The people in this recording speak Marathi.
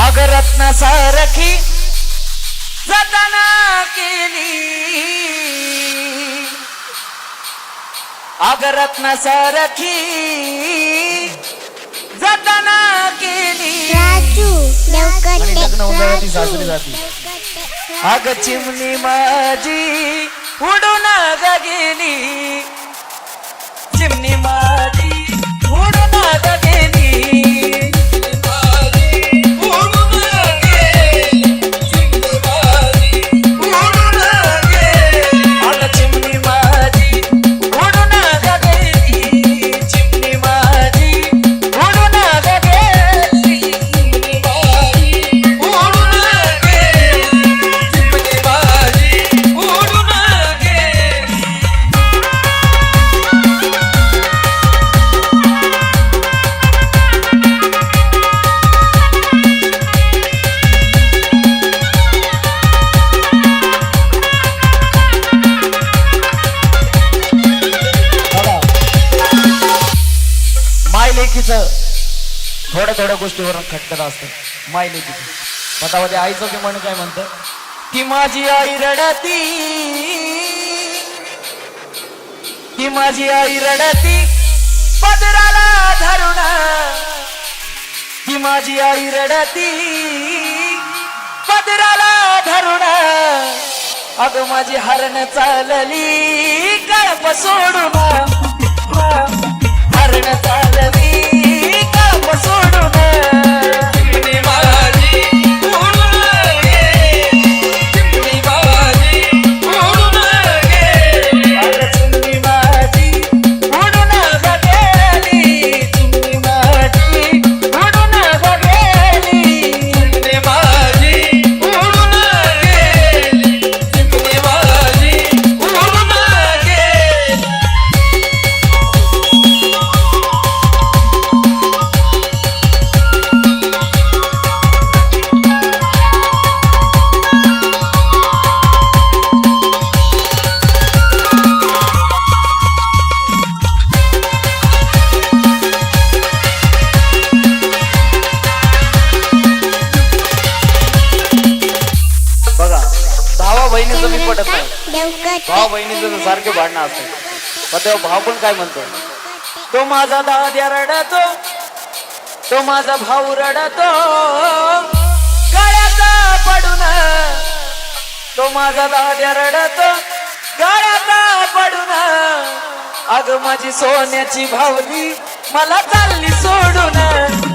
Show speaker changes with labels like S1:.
S1: अग रत्न सारखी जतना केली, अग रत्न सारखी जतना केली, आणि लग्न होऊन ती सासरी जाती. अग चिमणी माझी उडून ग गेली, चिमणी माझी उडून ग गेली, थोड्या थोड्या गोष्टीवरून खटकत असतं. माय लेकीचं पतामध्ये आईचं की म्हण काय म्हणतं की माझी आई रडती, की माझी आई रडती पदराला धरून, की माझी आई रडती पदराला धरून, अग माझी हरण चालली कळप सोडून, हरण चालली कळप सोडून, चिमणी माझी उडून गे, चिमणी माझी उडून गे, अग चिमणी माझी उडून ग गेली, चिमणी माझी उडून ग गेली, चिमणी माझी उडून गेली, चिमणी माझी उडून गेली. भावा बहिणीचं मी पटत नाही. भावा बहिणीचं सारखे भांडणं असतं, पण तेव्हा भाव पण काय म्हणतो, तो माझा दाद्या रडतो, तो माझा भाऊ रडतो गळ्यात पडून, तो माझा दाद्या रडतो गळ्यात पडून, अग माझी सोन्याची भावली मला चालली सोडून.